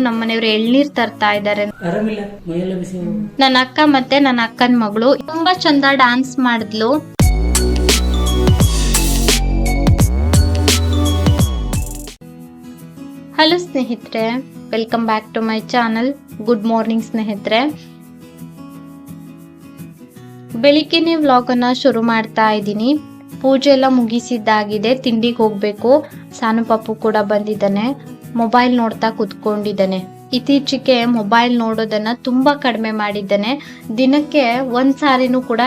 ನಮ್ಮನೆಯವರು ಎಳ್ನೀರ್ ತರ್ತಾ ಇದ್ದಾರೆ. ಆರಾಮಿಲ್ಲ, ಮೈಯೆಲ್ಲ ಬಿಸಿ. ನನ್ನ ಅಕ್ಕ ಮತ್ತೆ ನನ್ನ ಅಕ್ಕನ ಮಗಳು ತುಂಬಾ ಚಂದ ಡ್ಯಾನ್ಸ್ ಮಾಡಿದ್ಲು. ಹಲೋ ಸ್ನೇಹಿತರೆ, welcome back to my channel. Good morning ಸ್ನೇಹಿತರೆ. ಬೆಳಿಗ್ಗೆನೆ ವ್ಲಾಗ್ ಅನ್ನ ಶುರು ಮಾಡ್ತಾ ಇದ್ದೀನಿ. ಪೂಜೆ ಎಲ್ಲ ಮುಗಿಸಿದ್ದಾಗಿದೆ. ತಿಂಡಿಗೆ ಹೋಗ್ಬೇಕು. ಸಾನು ಪಾಪು ಕೂಡ ಬಂದಿದ್ದಾನೆ. ಮೊಬೈಲ್ ನೋಡ್ತಾ ಕುತ್ಕೊಂಡಿದ್ದಾನೆ. ಇತ್ತೀಚೆಗೆ ಮೊಬೈಲ್ ನೋಡೋದನ್ನ ತುಂಬಾ ಕಡಿಮೆ ಮಾಡಿದ್ದಾನೆ. ದಿನಕ್ಕೆ ಒಂದ್ ಸಾರಿನೂ ಕೂಡ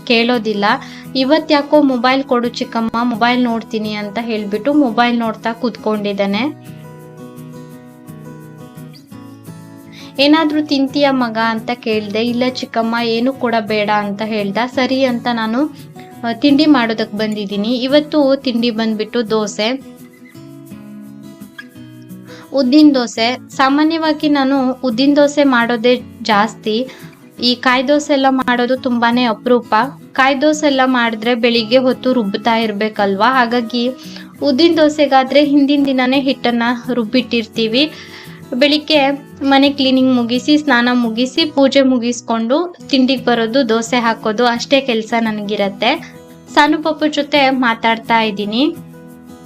ಕೇಳೋದಿಲ್ಲ. ಇವತ್ ಯಾಕೋ ಮೊಬೈಲ್ ಕೊಡು ಚಿಕ್ಕಮ್ಮ, ಮೊಬೈಲ್ ನೋಡ್ತೀನಿ ಅಂತ ಹೇಳ್ಬಿಟ್ಟು ಮೊಬೈಲ್ ನೋಡ್ತಾ ಕುತ್ಕೊಂಡಿದ್ದಾನೆ. ಏನಾದ್ರೂ ತಿಂತೀಯ ಮಗ ಅಂತ ಕೇಳ್ದೆ. ಇಲ್ಲ ಚಿಕ್ಕಮ್ಮ, ಏನು ಕೂಡ ಬೇಡ ಅಂತ ಹೇಳ್ದ. ಸರಿ ಅಂತ ನಾನು ತಿಂಡಿ ಮಾಡೋದಕ್ಕೆ ಬಂದಿದ್ದೀನಿ. ಇವತ್ತು ತಿಂಡಿ ಬಂದ್ಬಿಟ್ಟು ದೋಸೆ, ಉದ್ದಿನ ದೋಸೆ. ಸಾಮಾನ್ಯವಾಗಿ ನಾನು ಉದ್ದಿನ ದೋಸೆ ಮಾಡೋದೇ ಜಾಸ್ತಿ. ಈ ಕಾಯಿ ದೋಸೆ ಎಲ್ಲ ಮಾಡೋದು ತುಂಬಾನೇ ಅಪರೂಪ. ಕಾಯಿ ದೋಸೆ ಎಲ್ಲ ಮಾಡಿದ್ರೆ ಬೆಳಿಗ್ಗೆ ಹೊತ್ತು ರುಬ್ಬುತ್ತಾ ಇರ್ಬೇಕಲ್ವಾ, ಹಾಗಾಗಿ ಉದ್ದಿನ ದೋಸೆಗಾದ್ರೆ ಹಿಂದಿನ ದಿನನೇ ಹಿಟ್ಟನ್ನ ರುಬ್ಬಿಟ್ಟಿರ್ತೀವಿ. ಬೆಳಿಗ್ಗೆ ಮನೆ ಕ್ಲೀನಿಂಗ್ ಮುಗಿಸಿ, ಸ್ನಾನ ಮುಗಿಸಿ, ಪೂಜೆ ಮುಗಿಸ್ಕೊಂಡು ತಿಂಡಿಗೆ ಬರೋದು, ದೋಸೆ ಹಾಕೋದು, ಅಷ್ಟೇ ಕೆಲಸ ನನಗಿರತ್ತೆ. ಸಾನು ಪಾಪು ಜೊತೆ ಮಾತಾಡ್ತಾ ಇದ್ದೀನಿ.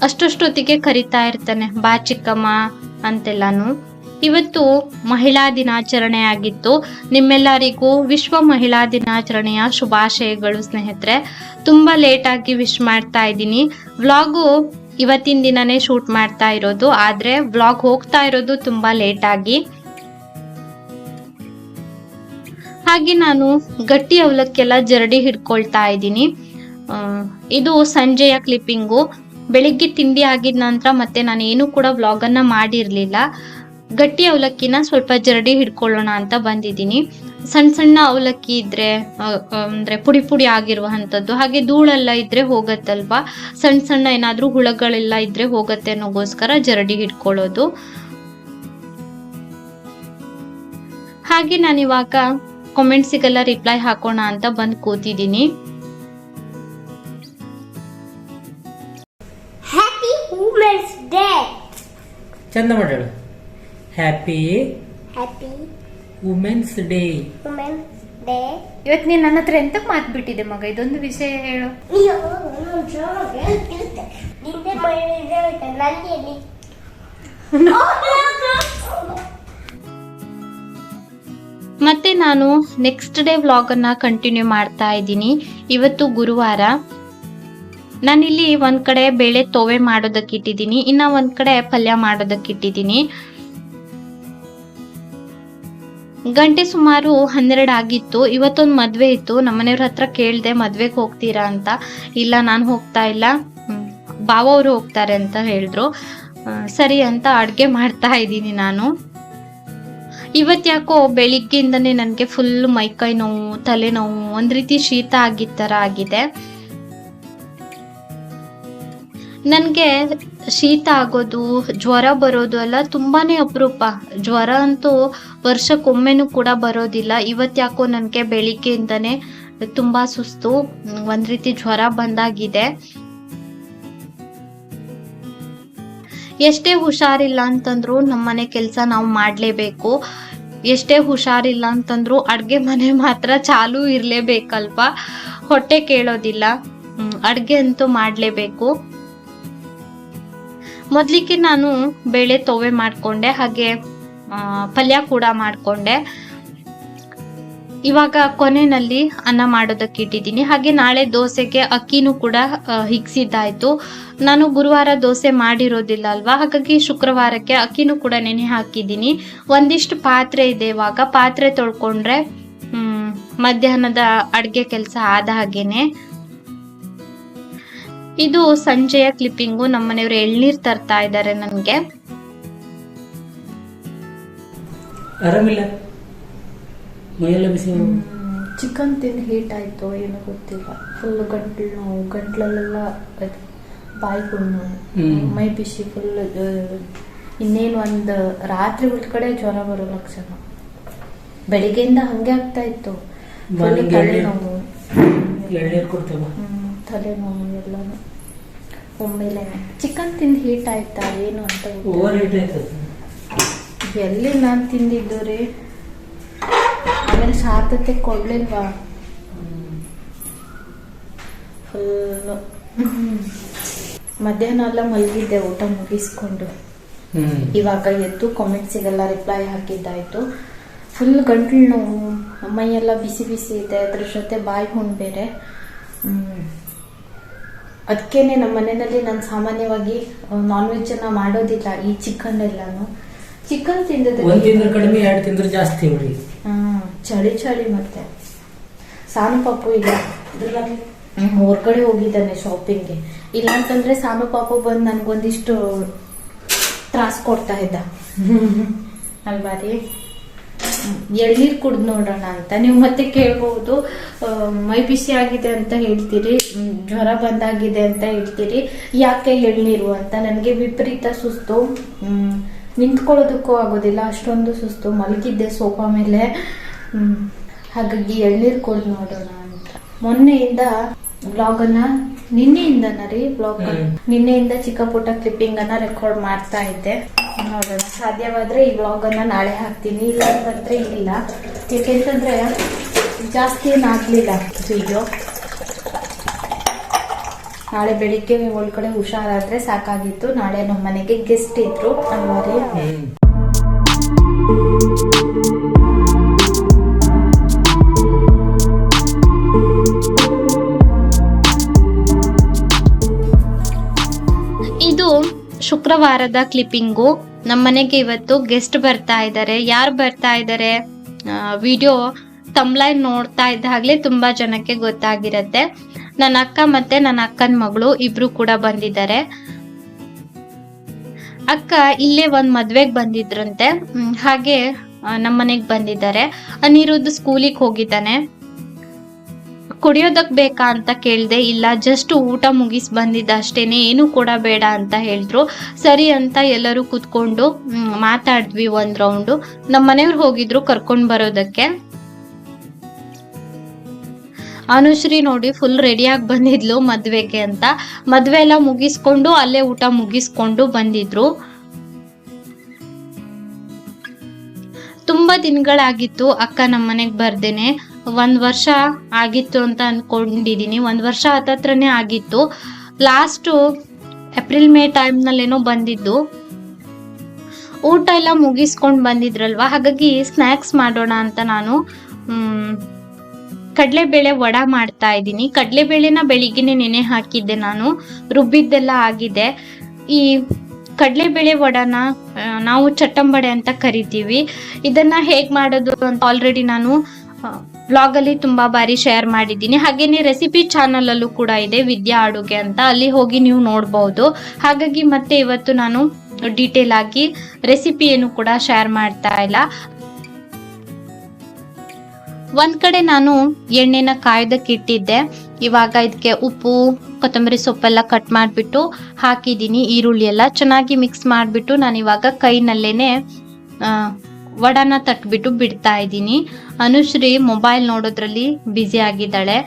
ಅಷ್ಟೊತ್ತಿಗೆ ಕರಿತಾ ಇರ್ತಾನೆ, ಬಾ ಚಿಕ್ಕಮ್ಮ ಅಂತೆಲ್ಲಾನು. ಇವತ್ತು ಮಹಿಳಾ ದಿನಾಚರಣೆ ಆಗಿತ್ತು. ನಿಮ್ಮೆಲ್ಲರಿಗೂ ವಿಶ್ವ ಮಹಿಳಾ ದಿನಾಚರಣೆಯ ಶುಭಾಶಯಗಳು ಸ್ನೇಹಿತರೆ. ತುಂಬಾ ಲೇಟ್ ಆಗಿ ವಿಶ್ ಮಾಡ್ತಾ ಇದ್ದೀನಿ. ವ್ಲಾಗು ಇವತ್ತಿನ ದಿನನೇ ಶೂಟ್ ಮಾಡ್ತಾ ಇರೋದು, ಆದ್ರೆ ವ್ಲಾಗ್ ಹೋಗ್ತಾ ಇರೋದು ತುಂಬಾ ಲೇಟ್ ಆಗಿ. ಹಾಗೆ ನಾನು ಗಟ್ಟಿ ಅವಲಕ್ಕೆಲ್ಲ ಜರಡಿ ಹಿಡ್ಕೊಳ್ತಾ ಇದ್ದೀನಿ. ಇದು ಸಂಜೆಯ ಕ್ಲಿಪ್ಪಿಂಗು. ಬೆಳಿಗ್ಗೆ ತಿಂಡಿ ಆಗಿದ ನಂತರ ಮತ್ತೆ ನಾನು ಏನು ಕೂಡ ವ್ಲಾಗ್ ಅನ್ನ ಮಾಡಿರ್ಲಿಲ್ಲ. ಗಟ್ಟಿ ಅವಲಕ್ಕಿನ ಸ್ವಲ್ಪ ಜರಡಿ ಹಿಡ್ಕೊಳ್ಳೋಣ ಅಂತ ಬಂದಿದ್ದೀನಿ. ಸಣ್ಣ ಸಣ್ಣ ಅವಲಕ್ಕಿ ಇದ್ರೆ ಅಂದ್ರೆ ಪುಡಿ ಪುಡಿ ಆಗಿರುವಂತದ್ದು, ಹಾಗೆ ಧೂಳೆಲ್ಲ ಇದ್ರೆ ಹೋಗತ್ತಲ್ವಾ, ಸಣ್ಣ ಸಣ್ಣ ಏನಾದ್ರೂ ಹುಳಗಳೆಲ್ಲ ಇದ್ರೆ ಹೋಗತ್ತೆ ಅನ್ನೋಗೋಸ್ಕರ ಜರಡಿ ಹಿಡ್ಕೊಳ್ಳೋದು. ಹಾಗೆ ನಾನಿವಾಗ ಕಾಮೆಂಟ್ಸಿಗೆಲ್ಲ ರಿಪ್ಲೈ ಹಾಕೋಣ ಅಂತ ಬಂದು ಕೂತಿದ್ದೀನಿ. Happy women's day. ಚಂದ ಮಾಡೋಣ. Happy women's day. ಇವತ್ತು ನೀನ್ ನನ್ನ ಹತ್ರ ಎಂತ ಮಾತ್ಬಿಟ್ಟಿದೆ ಮಗ? ಇದೊಂದು ವಿಷಯ ಹೇಳು. ಮತ್ತೆ ನಾನು ನೆಕ್ಸ್ಟ್ ಡೇ ವ್ಲಾಗ್ ಅನ್ನ ಕಂಟಿನ್ಯೂ ಮಾಡ್ತಾ ಇದ್ದೀನಿ. ಇವತ್ತು ಗುರುವಾರ. ನಾನಿಲ್ಲಿ ಒಂದ್ ಕಡೆ ಬೇಳೆ ತೋವೆ ಮಾಡೋದಕ್ಕೆ ಇಟ್ಟಿದ್ದೀನಿ, ಇನ್ನ ಒಂದ್ ಕಡೆ ಪಲ್ಯ ಮಾಡೋದಕ್ಕೆ ಇಟ್ಟಿದ್ದೀನಿ. ಗಂಟೆ ಸುಮಾರು 12 ಆಗಿತ್ತು. ಇವತ್ತೊಂದು ಮದ್ವೆ ಇತ್ತು. ನಮ್ಮನೆಯವ್ರ ಹತ್ರ ಕೇಳ್ದೆ, ಮದ್ವೆಗೆ ಹೋಗ್ತೀರಾ ಅಂತ. ಇಲ್ಲ, ನಾನು ಹೋಗ್ತಾ ಇಲ್ಲ, ಬಾವ ಅವರು ಹೋಗ್ತಾರೆ ಅಂತ ಹೇಳಿದ್ರು. ಸರಿ ಅಂತ ಅಡ್ಗೆ ಮಾಡ್ತಾ ಇದ್ದೀನಿ ನಾನು. ಇವತ್ ಯಾಕೋ ಬೆಳಿಗ್ಗೆಯಿಂದನೇ ನನಗೆ ಫುಲ್ ಮೈಕೈ ನೋವು, ತಲೆನೋವು, ಒಂದ್ ರೀತಿ ಶೀತ ಆಗಿದ್ದ ತರ ಆಗಿದೆ. ನನ್ಗೆ ಶೀತ ಆಗೋದು, ಜ್ವರ ಬರೋದು ಎಲ್ಲ ತುಂಬಾನೇ ಅಪರೂಪ. ಜ್ವರ ಅಂತೂ ವರ್ಷಕ್ಕೊಮ್ಮೆನೂ ಕೂಡ ಬರೋದಿಲ್ಲ. ಇವತ್ ಯಾಕೋ ನನ್ಗೆ ಬೆಳಿಗ್ಗೆಯಿಂದನೇ ತುಂಬಾ ಸುಸ್ತು, ಒಂದ್ ರೀತಿ ಜ್ವರ ಬಂದಾಗಿದೆ. ಎಷ್ಟೇ ಹುಷಾರಿಲ್ಲ ಅಂತಂದ್ರು ನಮ್ಮನೆ ಕೆಲ್ಸ ನಾವು ಮಾಡ್ಲೇಬೇಕು. ಎಷ್ಟೇ ಹುಷಾರಿಲ್ಲ ಅಂತಂದ್ರು ಅಡ್ಗೆ ಮನೆ ಮಾತ್ರ ಚಾಲು ಇರ್ಲೇಬೇಕಲ್ವಾ, ಹೊಟ್ಟೆ ಕೇಳೋದಿಲ್ಲ. ಅಡ್ಗೆ ಅಂತೂ ಮಾಡ್ಲೇಬೇಕು. ಮೊದ್ಲಿಕ್ಕೆ ನಾನು ಬೇಳೆ ತೋವೆ ಮಾಡ್ಕೊಂಡೆ, ಹಾಗೆ ಪಲ್ಯ ಕೂಡ ಮಾಡ್ಕೊಂಡೆ. ಇವಾಗ ಕೊನೆಯಲ್ಲಿ ಅನ್ನ ಮಾಡೋದಕ್ಕೆ ಇಟ್ಟಿದ್ದೀನಿ. ಹಾಗೆ ನಾಳೆ ದೋಸೆಗೆ ಅಕ್ಕಿನೂ ಕೂಡ ಹಿಗ್ಸಿದ್ದಾಯ್ತು. ನಾನು ಗುರುವಾರ ದೋಸೆ ಮಾಡಿರೋದಿಲ್ಲ ಅಲ್ವಾ, ಹಾಗಾಗಿ ಶುಕ್ರವಾರಕ್ಕೆ ಅಕ್ಕಿನೂ ಕೂಡ ನೆನೆ ಹಾಕಿದ್ದೀನಿ. ಒಂದಿಷ್ಟು ಪಾತ್ರೆ ಇದೆ. ಇವಾಗ ಪಾತ್ರೆ ತೊಳ್ಕೊಂಡ್ರೆ ಮಧ್ಯಾಹ್ನದ ಅಡ್ಗೆ ಕೆಲಸ ಆದ ಹಾಗೇನೆ. ಇದು ಸಂಜೆಯ ಕ್ಲಿಪ್ಪಿಂಗು. ನಮ್ಮನೆಯವರು ಎಳ್ನೀರ್ ತರ್ತಾ ಇದ್ದಾರೆ ನನ್ಗೆ. ಆರಾಮಿಲ್ಲ, ಮೈಯೆಲ್ಲ ಬಿಸಿ. ಚಿಕನ್ ತಿಂದು ಹೀಟ್ ಆಯ್ತು ಏನೋ ಗೊತ್ತಿಲ್ಲ. ಫುಲ್ ಗಂಟ್ಲು ನೋವು, ಗಂಟ್ಲಲ್ಲೆಲ್ಲ ಬಾಯಿ ಹುಣ್ಣು, ಮೈ ಬಿಸಿ ಫುಲ್. ಇನ್ನೇನು ಒಂದು ರಾತ್ರಿ ಕಡೆ ಜ್ವರ ಬರೋ ಲಕ್ಷಣ. ಬೆಳಿಗ್ಗೆಯಿಂದ ಹಂಗೆ ಆಗ್ತಾ ಇತ್ತು. ತಲೆನೋವು, ತಲೆನೋವು ಎಲ್ಲಾನು ಒಮ್ಮೆಲೆ. ಚಿಕನ್ ತಿಂದು ಹೀಟ್ ಆಯ್ತಾ ಏನು ಅಂತ. ಓವರ್ ಹೀಟ್ ಆಯ್ತು. ಎಲ್ಲಿ ನಾನು ತಿಂದಿದ್ದು ರೀ. ಆಮೇಲೆ ಸಾರ್ಥತೆ ಕೊಡ್ಲಿಲ್ವಾ ಫುಲ್ಲು. ಮಧ್ಯಾಹ್ನ ಎಲ್ಲ ಮಲಗಿದ್ದೆ ಊಟ ಮುಗಿಸ್ಕೊಂಡು. ಇವಾಗ ಎದ್ದು ಕಾಮೆಂಟ್ಸಿಗೆಲ್ಲ ರಿಪ್ಲೈ ಹಾಕಿದ್ದಾಯ್ತು. ಫುಲ್ ಗಂಟ್ಲು ನೋವು, ಮೈಯೆಲ್ಲ ಬಿಸಿ ಬಿಸಿ ಇದೆ, ಅದ್ರ ಜೊತೆ ಬಾಯಿ ಹುಣ್ಣು ಬೇರೆ. ಅದಕ್ಕೇನೆ ನಮ್ಮ ಮನೆಯಲ್ಲಿ ನಾನು ಸಾಮಾನ್ಯವಾಗಿ ನಾನ್ ವೆಜ್ ಅನ್ನ ಮಾಡೋದಿಲ್ಲ. ಈ ಚಿಕನ್ ಎಲ್ಲಾನು ಚಿಕನ್ ತಿಂದ್ರೆ ಕಡಿಮೆ, 2 ತಿಂದ್ರೆ ಜಾಸ್ತಿ. ಚಳಿ ಚಳಿ. ಮತ್ತೆ ಸಾನು ಪಾಪು ಇಲ್ಲ, ಹೊರಗಡೆ ಹೋಗಿದ್ದಾನೆ ಶಾಪಿಂಗ್ಗೆ. ಇಲ್ಲ ಅಂತಂದ್ರೆ ಸಾನು ಪಾಪು ಬಂದು ನನ್ಗೊಂದಿಷ್ಟು ತ್ರಾಸ್ ಕೊಡ್ತಾ ಇದ್ದ ಅಲ್ವಾ ರೀ. ಎಳ್ನೀರ್ ಕುಡ್ದು ನೋಡೋಣ ಅಂತ. ನೀವು ಮತ್ತೆ ಕೇಳ್ಬಹುದು, ಮೈ ಬಿಸಿ ಆಗಿದೆ ಅಂತ ಹೇಳ್ತೀರಿ, ಜ್ವರ ಬಂದಾಗಿದೆ ಅಂತ ಹೇಳ್ತೀರಿ, ಯಾಕೆ ಎಳ್ನೀರು ಅಂತ. ನನಗೆ ವಿಪರೀತ ಸುಸ್ತು, ನಿಂತ್ಕೊಳ್ಳೋದಕ್ಕೂ ಆಗೋದಿಲ್ಲ, ಅಷ್ಟೊಂದು ಸುಸ್ತು. ಮಲಗಿದ್ದೆ ಸೋಫಾ ಮೇಲೆ, ಹಾಗಾಗಿ ಎಳ್ನೀರು ಕುಡ್ದು ನೋಡೋಣ ಅಂತ. ಮೊನ್ನೆಯಿಂದ ಬ್ಲಾಗ್ ಅನ್ನ, ನಿನ್ನೆಯಿಂದನ ರೀ ಬ್ಲಾಗ್, ನಿನ್ನೆಯಿಂದ ಚಿಕ್ಕ ಪುಟ್ಟ ಕ್ಲಿಪ್ಪಿಂಗ್ ಅನ್ನ ರೆಕಾರ್ಡ್ ಮಾಡ್ತಾ ಇದ್ದೆ. ನೋಡೋಣ, ಸಾಧ್ಯವಾದ್ರೆ ಈ ಬ್ಲಾಗ್ ಅನ್ನ ನಾಳೆ ಹಾಕ್ತೀನಿ, ಇಲ್ಲ ಅಂತಂದ್ರೆ ಇಲ್ಲ. ಯಾಕೆಂತಂದ್ರೆ ಜಾಸ್ತಿ ಏನಾಗ್ಲಿಲ್ಲ ವಿಡಿಯೋ. ನಾಳೆ ಬೆಳಿಗ್ಗೆ ಒಳಗಡೆ ಹುಷಾರಾದ್ರೆ ಸಾಕಾಗಿತ್ತು. ನಾಳೆ ನಮ್ಮ ಮನೆಗೆ ಗೆಸ್ಟ್ ಇದ್ರು ಅಲ್ವಾ ರೀ. ಇದು ಶುಕ್ರವಾರದ ಕ್ಲಿಪ್ಪಿಂಗು. ನಮ್ಮನೆಗೆ ಇವತ್ತು ಗೆಸ್ಟ್ ಬರ್ತಾ ಇದ್ದಾರೆ. ಯಾರು ಬರ್ತಾ ಇದ್ದಾರೆ ವಿಡಿಯೋ ತಮ್ಲೈನ್ ನೋಡ್ತಾ ಇದ್ದಾಗಲೇ ತುಂಬಾ ಜನಕ್ಕೆ ಗೊತ್ತಾಗಿರತ್ತೆ. ನನ್ನ ಅಕ್ಕ ಮತ್ತೆ ನನ್ನ ಅಕ್ಕನ ಮಗಳು ಇಬ್ರು ಕೂಡ ಬಂದಿದ್ದಾರೆ. ಅಕ್ಕ ಇಲ್ಲೇ ಒಂದ್ ಮದ್ವೆಗ್ ಬಂದಿದ್ರಂತೆ, ಹಾಗೆ ನಮ್ಮನೆಗ್ ಬಂದಿದ್ದಾರೆ. ಅನಿರುದ್ಧ ಸ್ಕೂಲಿಗೆ ಹೋಗಿದ್ದಾನೆ. ಕುಡಿಯೋದಕ್ ಬೇಕಾ ಅಂತ ಕೇಳ್ದೆ. ಇಲ್ಲ, ಜಸ್ಟ್ ಊಟ ಮುಗಿಸ್ ಬಂದಿದ್ದ ಅಷ್ಟೇನೆ, ಏನು ಕೂಡ ಬೇಡ ಅಂತ ಹೇಳಿದ್ರು. ಸರಿ ಅಂತ ಎಲ್ಲರೂ ಕುತ್ಕೊಂಡು ಮಾತಾಡಿದ್ವಿ ಒಂದ್ ರೌಂಡು. ನಮ್ಮ ಮನೆಯವ್ರು ಹೋಗಿದ್ರು ಕರ್ಕೊಂಡ್ ಬರೋದಕ್ಕೆ. ಅನುಶ್ರೀ ನೋಡಿ ಫುಲ್ ರೆಡಿಯಾಗಿ ಬಂದಿದ್ಲು ಮದ್ವೆಗೆ ಅಂತ. ಮದ್ವೆ ಎಲ್ಲ ಮುಗಿಸ್ಕೊಂಡು ಅಲ್ಲೇ ಊಟ ಮುಗಿಸ್ಕೊಂಡು ಬಂದಿದ್ರು. ತುಂಬಾ ದಿನಗಳಾಗಿತ್ತು ಅಕ್ಕ ನಮ್ಮನೆಗ್ ಬರ್ದೇನೆ. 1 ವರ್ಷ ಆಗಿತ್ತು ಅಂತ ಅನ್ಕೊಂಡಿದೀನಿ. 1 ವರ್ಷ ಹತ್ತತ್ರನೇ ಆಗಿತ್ತು. ಲಾಸ್ಟ್ ಏಪ್ರಿಲ್ ಮೇ ಟೈಮ್ನಲ್ಲೇನೋ ಬಂದಿದ್ದು. ಊಟ ಎಲ್ಲ ಮುಗಿಸ್ಕೊಂಡ್ ಬಂದಿದ್ರಲ್ವಾ, ಹಾಗಾಗಿ ಸ್ನ್ಯಾಕ್ಸ್ ಮಾಡೋಣ ಅಂತ ನಾನು ಕಡಲೆಬೇಳೆ ವಡ ಮಾಡ್ತಾ ಇದ್ದೀನಿ. ಕಡಲೆಬೇಳೆನ ಬೆಳಿಗ್ಗೆನೆ ನೆನೆ ಹಾಕಿದ್ದೆ ನಾನು, ರುಬ್ಬಿದ್ದೆಲ್ಲ ಆಗಿದೆ. ಈ ಕಡಲೆಬೇಳೆ ವಡನ ನಾವು ಚಟ್ಟಂಬಡೆ ಅಂತ ಕರಿತೀವಿ. ಇದನ್ನ ಹೇಗ್ ಮಾಡೋದು ಅಂತ ಆಲ್ರೆಡಿ ನಾನು ಬ್ಲಾಗ್ ಅಲ್ಲಿ ತುಂಬಾ ಬಾರಿ ಶೇರ್ ಮಾಡಿದ್ದೀನಿ. ಹಾಗೇನೆ ರೆಸಿಪಿ ಚಾನಲ್ ಅಲ್ಲೂ ಕೂಡ ಇದೆ, ವಿದ್ಯಾ ಅಡುಗೆ ಅಂತ, ಅಲ್ಲಿ ಹೋಗಿ ನೀವು ನೋಡ್ಬಹುದು. ಹಾಗಾಗಿ ಮತ್ತೆ ಇವತ್ತು ನಾನು ಡೀಟೇಲ್ ಆಗಿ ರೆಸಿಪಿ ಏನು ಕೂಡ ಶೇರ್ ಮಾಡ್ತಾ ಇಲ್ಲ. ಒಂದ್ ಕಡೆ ನಾನು ಎಣ್ಣೆನ ಕಾಯ್ದಕ್ಕೆ ಇಟ್ಟಿದ್ದೆ. ಇವಾಗ ಇದಕ್ಕೆ ಉಪ್ಪು, ಕೊತ್ತಂಬರಿ ಸೊಪ್ಪೆಲ್ಲ ಕಟ್ ಮಾಡಿಬಿಟ್ಟು ಹಾಕಿದ್ದೀನಿ. ಈರುಳ್ಳಿ ಎಲ್ಲ ಚೆನ್ನಾಗಿ ಮಿಕ್ಸ್ ಮಾಡಿಬಿಟ್ಟು ನಾನು ಇವಾಗ ಕೈನಲ್ಲೇನೆ ವಡನ ತಟ್ಬಿಟ್ಟು ಬಿಡ್ತಾ ಇದ್ದೀನಿ. ಅನುಶ್ರೀ ಮೊಬೈಲ್ ನೋಡೋದ್ರಲ್ಲಿ ಬ್ಯುಸಿ ಆಗಿದ್ದಾಳೆ.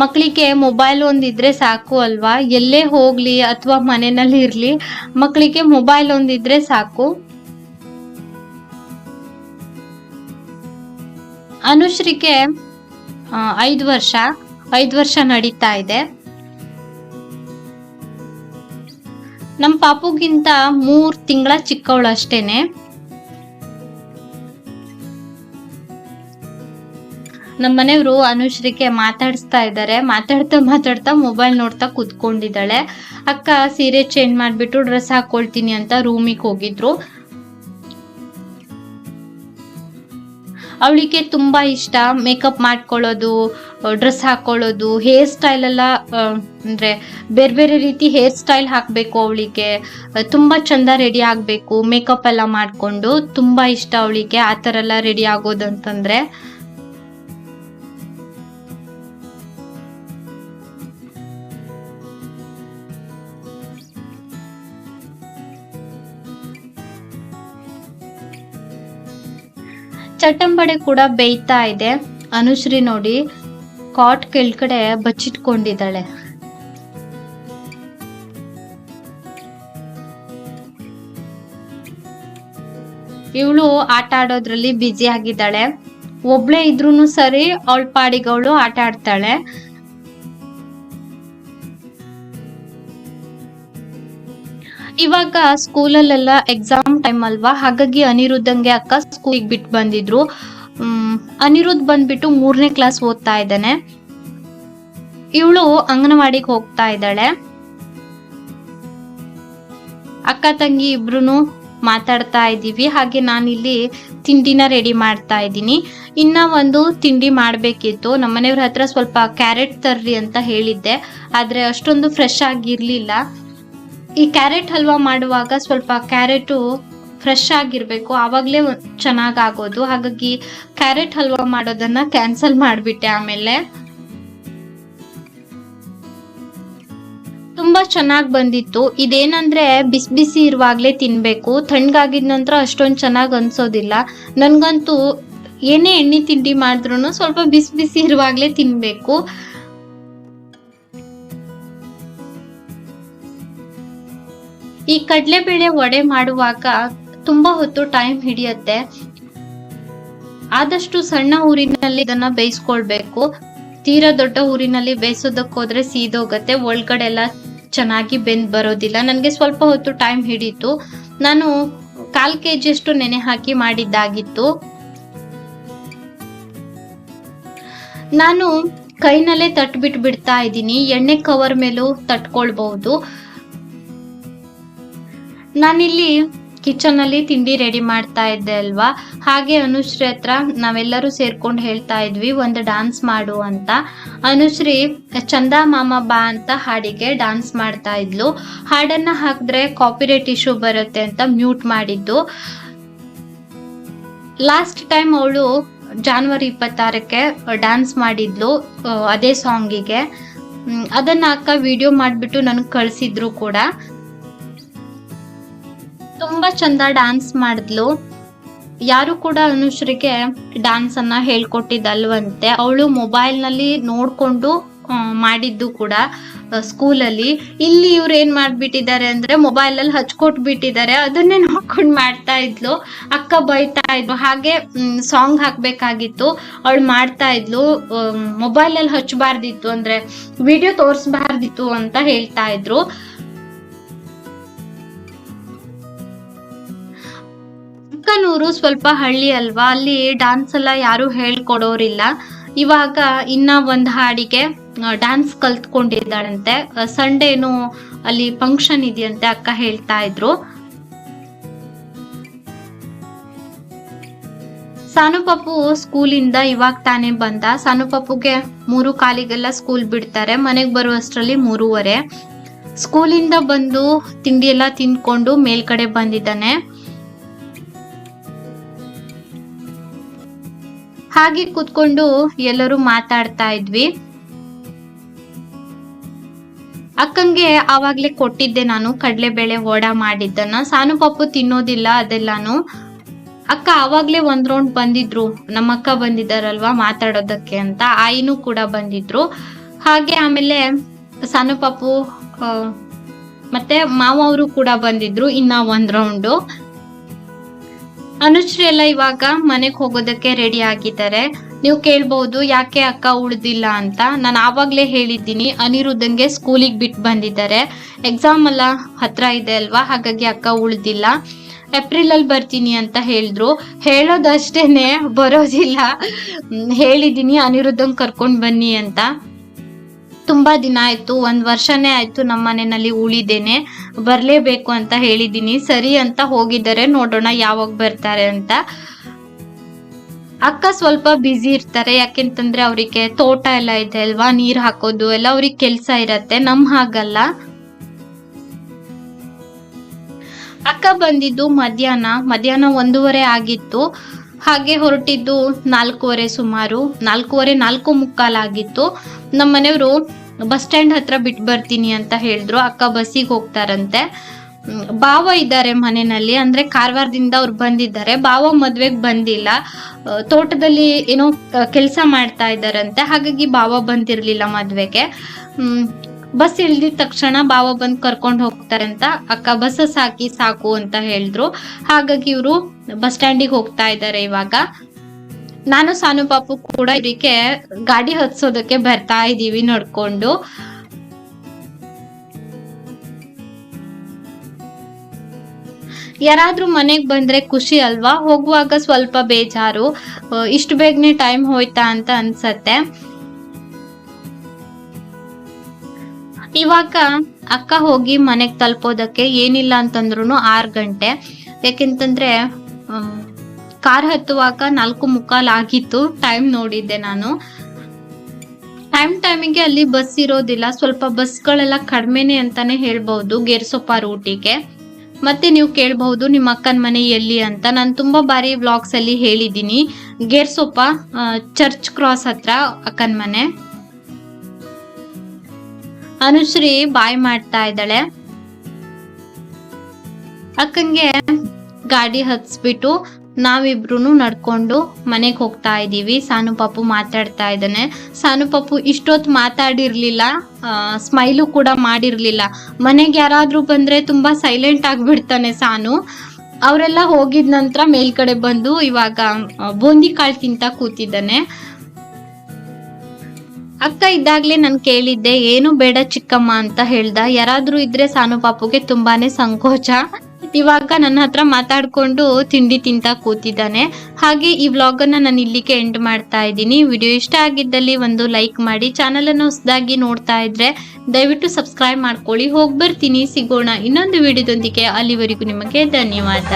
ಮಕ್ಕಳಿಗೆ ಮೊಬೈಲ್ ಒಂದಿದ್ರೆ ಸಾಕು ಅಲ್ವಾ, ಎಲ್ಲೇ ಹೋಗ್ಲಿ ಅಥವಾ ಮನೆಯಲ್ಲಿ ಇರ್ಲಿ, ಮಕ್ಕಳಿಗೆ ಮೊಬೈಲ್ ಒಂದಿದ್ರೆ ಸಾಕು. ಅನುಶ್ರೀಗೆ 5 ವರ್ಷ ನಡೀತಾ ಇದೆ. ನಮ್ಮ ಪಾಪುಗಿಂತ 3 ತಿಂಗಳ ಚಿಕ್ಕವಳು ಅಷ್ಟೇನೆ. ನಮ್ಮ ಮನೆಯವರು ಅನುಶ್ರೀಗೆ ಮಾತಾಡಿಸ್ತಾ ಇದ್ದಾರೆ. ಮಾತಾಡ್ತಾ ಮೊಬೈಲ್ ನೋಡ್ತಾ ಕೂತ್ಕೊಂಡಿದ್ದಾಳೆ. ಅಕ್ಕ ಸೀರೆ ಚೇಂಜ್ ಮಾಡ್ಬಿಟ್ಟು ಡ್ರೆಸ್ ಹಾಕೊಳ್ತೀನಿ ಅಂತ ರೂಮಿಗೆ ಹೋಗಿದ್ರು. ಅವಳಿಗೆ ತುಂಬಾ ಇಷ್ಟ ಮೇಕಪ್ ಮಾಡ್ಕೊಳ್ಳೋದು, ಡ್ರೆಸ್ ಹಾಕೊಳ್ಳೋದು, ಹೇರ್ ಸ್ಟೈಲ್ ಎಲ್ಲ, ಅಂದ್ರೆ ಬೇರೆ ಬೇರೆ ರೀತಿ ಹೇರ್ ಸ್ಟೈಲ್ ಹಾಕಬೇಕು. ಅವಳಿಗೆ ತುಂಬಾ ಚಂದ ರೆಡಿ ಆಗಬೇಕು, ಮೇಕಪ್ ಎಲ್ಲ ಮಾಡ್ಕೊಂಡು ತುಂಬಾ ಇಷ್ಟ ಅವಳಿಗೆ ಆ ಥರ ಎಲ್ಲ ರೆಡಿ ಆಗೋದಂತಂದ್ರೆ. ಚಟ್ಟಂಬಡೆ ಕೂಡ ಬೇಯ್ತಾ ಇದೆ. ಅನುಶ್ರೀ ನೋಡಿ ಕಾಟ್ ಕೆಳಗಡೆ ಬಚ್ಚಿಟ್ಕೊಂಡಿದ್ದಾಳೆ. ಇವಳು ಆಟ ಆಡೋದ್ರಲ್ಲಿ ಬ್ಯುಸಿ ಆಗಿದ್ದಾಳೆ. ಒಬ್ಳೇ ಇದ್ರೂನು ಸರಿ ಅವಳ ಪಾಡಿಗೆ ಅವಳು ಆಟ ಆಡ್ತಾಳೆ. ಇವಾಗ ಸ್ಕೂಲಲ್ಲೆಲ್ಲ ಎಕ್ಸಾಮ್ ಟೈಮ್ ಅಲ್ವಾ, ಹಾಗಾಗಿ ಅನಿರುದ್ಧಂಗೆ ಅಕ್ಕ ಸ್ಕೂಲಿಗೆ ಬಿಟ್ಟು ಬಂದಿದ್ರು. ಅನಿರುದ್ಧ್ ಬಂದ್ಬಿಟ್ಟು 3ನೇ ಕ್ಲಾಸ್ ಓದ್ತಾ ಇದ್ದಾನೆ. ಇವಳು ಅಂಗನವಾಡಿಗೆ ಹೋಗ್ತಾ ಇದ್ದಾಳೆ. ಅಕ್ಕ ತಂಗಿ ಇಬ್ರು ಮಾತಾಡ್ತಾ ಇದ್ದೀವಿ. ಹಾಗೆ ನಾನಿಲ್ಲಿ ತಿಂಡಿನ ರೆಡಿ ಮಾಡ್ತಾ ಇದ್ದೀನಿ. ಇನ್ನ ಒಂದು ತಿಂಡಿ ಮಾಡಬೇಕಿತ್ತು. ನಮ್ಮನೆಯವ್ರ ಹತ್ರ ಸ್ವಲ್ಪ ಕ್ಯಾರೆಟ್ ತರ್ರಿ ಅಂತ ಹೇಳಿದ್ದೆ, ಆದ್ರೆ ಅಷ್ಟೊಂದು ಫ್ರೆಶ್ ಆಗಿರ್ಲಿಲ್ಲ. ಈ ಕ್ಯಾರೆಟ್ ಹಲ್ವಾ ಮಾಡುವಾಗ ಸ್ವಲ್ಪ ಕ್ಯಾರೆಟು ಫ್ರೆಶ್ ಆಗಿರ್ಬೇಕು, ಆವಾಗಲೇ ಚೆನ್ನಾಗಾಗೋದು. ಹಾಗಾಗಿ ಕ್ಯಾರೆಟ್ ಹಲ್ವಾ ಮಾಡೋದನ್ನ ಕ್ಯಾನ್ಸಲ್ ಮಾಡಿಬಿಟ್ಟೆ. ಆಮೇಲೆ ತುಂಬಾ ಚೆನ್ನಾಗಿ ಬಂದಿತ್ತು. ಇದೇನಂದ್ರೆ ಬಿಸಿ ಬಿಸಿ ಇರುವಾಗ್ಲೇ ತಿನ್ಬೇಕು, ತಣ್ಣಗಾಗಿದ ನಂತರ ಅಷ್ಟೊಂದು ಚೆನ್ನಾಗಿ ಅನ್ಸೋದಿಲ್ಲ. ನನ್ಗಂತೂ ಏನೇ ಎಣ್ಣೆ ತಿಂಡಿ ಮಾಡಿದ್ರು ಸ್ವಲ್ಪ ಬಿಸಿ ಬಿಸಿ ಇರುವಾಗ್ಲೇ ತಿನ್ಬೇಕು. ಈ ಕಡಲೆಬೇಳೆ ವಡೆ ಮಾಡುವಾಗ ತುಂಬಾ ಹೊತ್ತು ಟೈಮ್ ಹಿಡಿಯುತ್ತೆ. ಆದಷ್ಟು ಸಣ್ಣ ಊರಿನಲ್ಲಿ ಇದನ್ನ ಬೇಯಿಸ್ಕೊಳ್ಬೇಕು. ತೀರಾ ದೊಡ್ಡ ಊರಿನಲ್ಲಿ ಬೇಯಿಸೋದಕ್ಕೆ ಹೋದ್ರೆ ಸೀದೋಗತ್ತೆ, ಒಳಗಡೆ ಎಲ್ಲ ಚೆನ್ನಾಗಿ ಬೆಂದ್ ಬರೋದಿಲ್ಲ. ನನಗೆ ಸ್ವಲ್ಪ ಹೊತ್ತು ಟೈಮ್ ಹಿಡೀತು. ನಾನು 1/4 kg ಅಷ್ಟು ನೆನೆ ಹಾಕಿ ಮಾಡಿದ್ದಾಗಿತ್ತು. ನಾನು ಕೈನಲ್ಲೇ ತಟ್ಬಿಟ್ಟು ಬಿಡ್ತಾ ಇದ್ದೀನಿ. ಎಣ್ಣೆ ಕವರ್ ಮೇಲೂ ತಟ್ಕೊಳ್ಬಹುದು. ನಾನಿಲ್ಲಿ ಕಿಚನ್ ಅಲ್ಲಿ ತಿಂಡಿ ರೆಡಿ ಮಾಡ್ತಾ ಇದ್ದೆ ಅಲ್ವಾ, ಹಾಗೆ ಅನುಶ್ರೀ ಹತ್ರ ನಾವೆಲ್ಲರೂ ಸೇರ್ಕೊಂಡು ಹೇಳ್ತಾ ಇದ್ವಿ ಒಂದು ಡಾನ್ಸ್ ಮಾಡು ಅಂತ. ಅನುಶ್ರೀ ಚಂದಾ ಮಾಮ ಬಾ ಅಂತ ಹಾಡಿಗೆ ಡಾನ್ಸ್ ಮಾಡ್ತಾ ಇದ್ಲು. ಹಾಡನ್ನ ಹಾಕಿದ್ರೆ ಕಾಪಿರೈಟ್ ಇಶ್ಯೂ ಬರುತ್ತೆ ಅಂತ ಮ್ಯೂಟ್ ಮಾಡಿದ್ದು. ಲಾಸ್ಟ್ ಟೈಮ್ ಅವಳು ಜನವರಿ 26ಕ್ಕೆ ಡ್ಯಾನ್ಸ್ ಮಾಡಿದ್ಲು ಅದೇ ಸಾಂಗಿಗೆ. ಅದನ್ನ ಅಕ್ಕ ವಿಡಿಯೋ ಮಾಡಿಬಿಟ್ಟು ನನಗೆ ಕಳಿಸಿದ್ರು ಕೂಡ. ತುಂಬಾ ಚಂದ ಡ್ಯಾನ್ಸ್ ಮಾಡಿದ್ಲು. ಯಾರು ಕೂಡ ಅನುಶ್ರೀಗೆ ಡ್ಯಾನ್ಸ್ ಅನ್ನ ಹೇಳ್ಕೊಟ್ಟಿದ್ದಲ್ವಂತೆ, ಅವಳು ಮೊಬೈಲ್ ನಲ್ಲಿ ನೋಡ್ಕೊಂಡು ಮಾಡಿದ್ದು ಕೂಡ ಸ್ಕೂಲಲ್ಲಿ. ಇಲ್ಲಿ ಇವ್ರು ಏನ್ ಮಾಡ್ಬಿಟ್ಟಿದ್ದಾರೆ ಅಂದ್ರೆ ಮೊಬೈಲ್ ಅಲ್ಲಿ ಹಚ್ಕೊಟ್ಬಿಟ್ಟಿದ್ದಾರೆ, ಅದನ್ನೇ ನೋಡ್ಕೊಂಡು ಮಾಡ್ತಾ ಇದ್ಲು. ಅಕ್ಕ ಬೈತಾ ಇದ್ಲು, ಹಾಗೆ ಸಾಂಗ್ ಹಾಕ್ಬೇಕಾಗಿತ್ತು, ಅವಳು ಮಾಡ್ತಾ ಇದ್ಲು. ಮೊಬೈಲ್ ಅಲ್ಲಿ ಹಚ್ಚಬಾರ್ದಿತ್ತು, ಅಂದ್ರೆ ವಿಡಿಯೋ ತೋರಿಸಬಾರ್ದಿತ್ತು ಅಂತ ಹೇಳ್ತಾ ಇದ್ರು. ಚಿಕ್ಕನೂರು ಸ್ವಲ್ಪ ಹಳ್ಳಿ ಅಲ್ವಾ, ಅಲ್ಲಿ ಡ್ಯಾನ್ಸ್ ಎಲ್ಲ ಯಾರು ಹೇಳ್ಕೊಡೋರಿಲ್ಲ. ಇವಾಗ ಇನ್ನ ಒಂದ್ ಹಾಡಿಗೆ ಡ್ಯಾನ್ಸ್ ಕಲ್ತ್ಕೊಂಡಿದ್ದಾಳಂತೆ. ಸಂಡೇನು ಅಲ್ಲಿ ಫಂಕ್ಷನ್ ಇದೆಯಂತೆ ಅಕ್ಕ ಹೇಳ್ತಾ ಇದ್ರು. ಸಾನು ಪಾಪು ಸ್ಕೂಲಿಂದ ಇವಾಗ ತಾನೇ ಬಂದ. ಸಾನು ಪಾಪುಗೆ 3:15ಗೆಲ್ಲ ಸ್ಕೂಲ್ ಬಿಡ್ತಾರೆ. ಮನೆಗ್ ಬರುವಷ್ಟರಲ್ಲಿ 3:30. ಸ್ಕೂಲಿಂದ ಬಂದು ತಿಂಡಿ ಎಲ್ಲ ತಿನ್ಕೊಂಡು ಮೇಲ್ಗಡೆ ಬಂದಿದ್ದಾನೆ. ಹಾಗೆ ಕೂತ್ಕೊಂಡು ಎಲ್ಲರೂ ಮಾತಾಡ್ತಾ ಇದ್ವಿ. ಅಕ್ಕಂಗೆ ಆವಾಗ್ಲೇ ಕೊಟ್ಟಿದ್ದೆ ನಾನು ಕಡಲೆಬೇಳೆ ವಡ ಮಾಡಿದ್ದನ್ನ. ಸಾನು ಪಾಪು ತಿನ್ನೋದಿಲ್ಲ ಅದೆಲ್ಲಾನು. ಅಕ್ಕ ಆವಾಗ್ಲೇ ಒಂದ್ ರೌಂಡ್ ಬಂದಿದ್ರು, ನಮ್ಮಕ್ಕ ಬಂದಿದ್ದಾರಲ್ವಾ ಮಾತಾಡೋದಕ್ಕೆ ಅಂತ. ಆಯಿನೂ ಕೂಡ ಬಂದಿದ್ರು. ಹಾಗೆ ಆಮೇಲೆ ಸಾನು ಪಾಪು ಮತ್ತೆ ಮಾವ ಅವರು ಕೂಡ ಬಂದಿದ್ರು ಇನ್ನ ಒಂದ್ ರೌಂಡು. ಅನುಶ್ರೀ ಎಲ್ಲ ಇವಾಗ ಮನೆಗೆ ಹೋಗೋದಕ್ಕೆ ರೆಡಿ ಆಗಿದ್ದಾರೆ. ನೀವು ಕೇಳ್ಬಹುದು ಯಾಕೆ ಅಕ್ಕ ಉಳ್ದಿಲ್ಲ ಅಂತ. ನಾನು ಆವಾಗ್ಲೇ ಹೇಳಿದ್ದೀನಿ, ಅನಿರುದ್ಧಂಗೆ ಸ್ಕೂಲಿಗೆ ಬಿಟ್ಟು ಬಂದಿದ್ದಾರೆ, ಎಕ್ಸಾಮ್ ಎಲ್ಲ ಹತ್ರ ಇದೆ ಅಲ್ವಾ, ಹಾಗಾಗಿ ಅಕ್ಕ ಉಳ್ದಿಲ್ಲ. ಏಪ್ರಿಲ್ ಅಲ್ಲಿ ಬರ್ತೀನಿ ಅಂತ ಹೇಳಿದ್ರು. ಹೇಳೋದಷ್ಟೇನೆ, ಬರೋದಿಲ್ಲ. ಹೇಳಿದೀನಿ ಅನಿರುದ್ಧಂಗ್ ಕರ್ಕೊಂಡ್ ಬನ್ನಿ ಅಂತ. ತುಂಬಾ ದಿನ ಆಯ್ತು, 1 ವರ್ಷನೇ ಆಯ್ತು ನಮ್ಮ ಮನೆಯಲ್ಲಿ ಉಳಿದೇನೆ, ಬರ್ಲೇಬೇಕು ಅಂತ ಹೇಳಿದೀನಿ. ಸರಿ ಅಂತ ಹೋಗಿದ್ದಾರೆ, ನೋಡೋಣ ಯಾವಾಗ ಬರ್ತಾರೆ ಅಂತ. ಅಕ್ಕ ಸ್ವಲ್ಪ ಬ್ಯುಸಿ ಇರ್ತಾರೆ, ಯಾಕೆಂತಂದ್ರೆ ಅವರಿಗೆ ತೋಟ ಎಲ್ಲ ಇದೆ ಅಲ್ವಾ, ನೀರ್ ಹಾಕೋದು ಎಲ್ಲ ಅವ್ರಿಗೆ ಕೆಲ್ಸ ಇರತ್ತೆ. ನಮ್ ಹಾಗಲ್ಲ. ಅಕ್ಕ ಬಂದಿದ್ದು ಮಧ್ಯಾಹ್ನ 1:30 ಆಗಿತ್ತು. ಹಾಗೆ ಹೊರಟಿದ್ದು 4:15 ಸುಮಾರು, 4:15 4:45 ಆಗಿತ್ತು. ನಮ್ಮ ಮನೆಯವರು ಬಸ್ ಸ್ಟ್ಯಾಂಡ್ ಹತ್ರ ಬಿಟ್ಟು ಬರ್ತೀನಿ ಅಂತ ಹೇಳಿದ್ರು. ಅಕ್ಕ ಬಸ್ಸಿಗೆ ಹೋಗ್ತಾರಂತೆ. ಬಾವ ಇದ್ದಾರೆ ಮನೆಯಲ್ಲಿ, ಅಂದ್ರೆ ಕಾರವಾರದಿಂದ ಅವ್ರು ಬಂದಿದ್ದಾರೆ. ಬಾವ ಮದ್ವೆಗೆ ಬಂದಿಲ್ಲ, ತೋಟದಲ್ಲಿ ಏನೋ ಕೆಲಸ ಮಾಡ್ತಾ ಇದ್ದಾರಂತೆ, ಹಾಗಾಗಿ ಬಾವ ಬಂದಿರ್ಲಿಲ್ಲ ಮದ್ವೆಗೆ. ಬಸ್ ಇಳ್ದಿದ ತಕ್ಷಣ ಬಾವ ಬಂದ್ ಕರ್ಕೊಂಡು ಹೋಗ್ತಾರೆ ಅಂತ ಅಕ್ಕ ಬಸ್ ಸಾಕಿ ಸಾಕು ಅಂತ ಹೇಳಿದ್ರು. ಹಾಗಾಗಿ ಇವರು ಬಸ್ ಸ್ಟ್ಯಾಂಡಿಗೆ ಹೋಗ್ತಾ ಇದ್ದಾರೆ. ಇವಾಗ ನಾನು ಸಾನು ಪಾಪು ಕೂಡ ಇದಕ್ಕೆ ಗಾಡಿ ಹತ್ಸೋದಕ್ಕೆ ಬರ್ತಾ ಇದೀವಿ ನಡ್ಕೊಂಡು. ಯಾರಾದ್ರೂ ಮನೆಗ್ ಬಂದ್ರೆ ಖುಷಿ ಅಲ್ವಾ, ಹೋಗುವಾಗ ಸ್ವಲ್ಪ ಬೇಜಾರು, ಇಷ್ಟು ಬೇಗನೆ ಟೈಮ್ ಹೋಯ್ತಾ ಅಂತ ಅನ್ಸತ್ತೆ. ಇವಾಗ ಅಕ್ಕ ಹೋಗಿ ಮನೆಗ್ ತಲುಪೋದಕ್ಕೆ ಏನಿಲ್ಲ ಅಂತಂದ್ರು 6 ಗಂಟೆ. ಯಾಕೆಂತಂದ್ರೆ ಕಾರ್ ಹತ್ತುವಾಗ 4:45 ಆಗಿತ್ತು. ಟೈಮ್ ನೋಡಿದ್ದೆ ನಾನು. ಟೈಮಿಗೆ ಅಲ್ಲಿ ಬಸ್ ಇರೋದಿಲ್ಲ, ಸ್ವಲ್ಪ ಬಸ್ಗಳೆಲ್ಲ ಕಡಿಮೆನೆ ಅಂತಾನೆ ಹೇಳ್ಬಹುದು ಗೇರ್ಸೊಪ್ಪ ರೂಟಿಗೆ. ಮತ್ತೆ ನೀವು ಕೇಳಬಹುದು ನಿಮ್ಮ ಅಕ್ಕನ ಮನೆ ಎಲ್ಲಿ ಅಂತ. ನಾನು ತುಂಬಾ ಬಾರಿ ವ್ಲಾಗ್ಸ್ ಅಲ್ಲಿ ಹೇಳಿದ್ದೀನಿ. ಗೇರ್ಸೊಪ್ಪ ಚರ್ಚ್ ಕ್ರಾಸ್ ಹತ್ರ ಅಕ್ಕನ ಮನೆ. ಅನುಶ್ರೀ ಬಾಯ್ ಮಾಡ್ತಾ ಇದ್ದಾಳೆ. ಅಕ್ಕಂಗೆ ಗಾಡಿ ಹತ್ಸ್ಬಿಟ್ಟು ನಾವಿಬ್ರು ನಡ್ಕೊಂಡು ಮನೆಗೆ ಹೋಗ್ತಾ ಇದೀವಿ. ಸಾನು ಪಾಪು ಮಾತಾಡ್ತಾ ಇದ್ದಾನೆ. ಸಾನು ಪಾಪು ಇಷ್ಟೊತ್ತು ಮಾತಾಡಿರ್ಲಿಲ್ಲ, ಸ್ಮೈಲು ಕೂಡ ಮಾಡಿರ್ಲಿಲ್ಲ. ಮನೆಗೆ ಯಾರಾದ್ರೂ ಬಂದ್ರೆ ತುಂಬಾ ಸೈಲೆಂಟ್ ಆಗ್ಬಿಡ್ತಾನೆ ಸಾನು. ಅವರೆಲ್ಲ ಹೋಗಿದ ನಂತರ ಮೇಲ್ಗಡೆ ಬಂದು ಇವಾಗ ಬೂಂದಿ ಕಾಳು ತಿಂತ ಕೂತಿದ್ದಾನೆ. ಅಕ್ಕ ಇದ್ದಾಗ್ಲೇ ನಾನು ಕೇಳಿದ್ದೆ, ಏನು ಬೇಡ ಚಿಕ್ಕಮ್ಮ ಅಂತ ಹೇಳ್ದ. ಯಾರಾದ್ರೂ ಇದ್ರೆ ಸಾನು ಪಾಪುಗೆ ತುಂಬಾನೇ ಸಂಕೋಚ. ಇವಾಗ ನನ್ನ ಹತ್ರ ಮಾತಾಡ್ಕೊಂಡು ತಿಂಡಿ ತಿಂತ ಕೂತಿದ್ದಾನೆ. ಹಾಗೆ ಈ ವ್ಲಾಗ್ ಅನ್ನ ನಾನು ಇಲ್ಲಿಗೆ ಎಂಡ್ ಮಾಡ್ತಾ ಇದ್ದೀನಿ. ವಿಡಿಯೋ ಇಷ್ಟ ಆಗಿದ್ದಲ್ಲಿ ಒಂದು ಲೈಕ್ ಮಾಡಿ, ಚಾನಲ್ ಅನ್ನು ಹೊಸದಾಗಿ ನೋಡ್ತಾ ಇದ್ರೆ ದಯವಿಟ್ಟು ಸಬ್ಸ್ಕ್ರೈಬ್ ಮಾಡ್ಕೊಳ್ಳಿ. ಹೋಗ್ಬರ್ತೀನಿ, ಸಿಗೋಣ ಇನ್ನೊಂದು ವಿಡಿಯೋದೊಂದಿಗೆ. ಅಲ್ಲಿವರೆಗೂ ನಿಮಗೆ ಧನ್ಯವಾದ.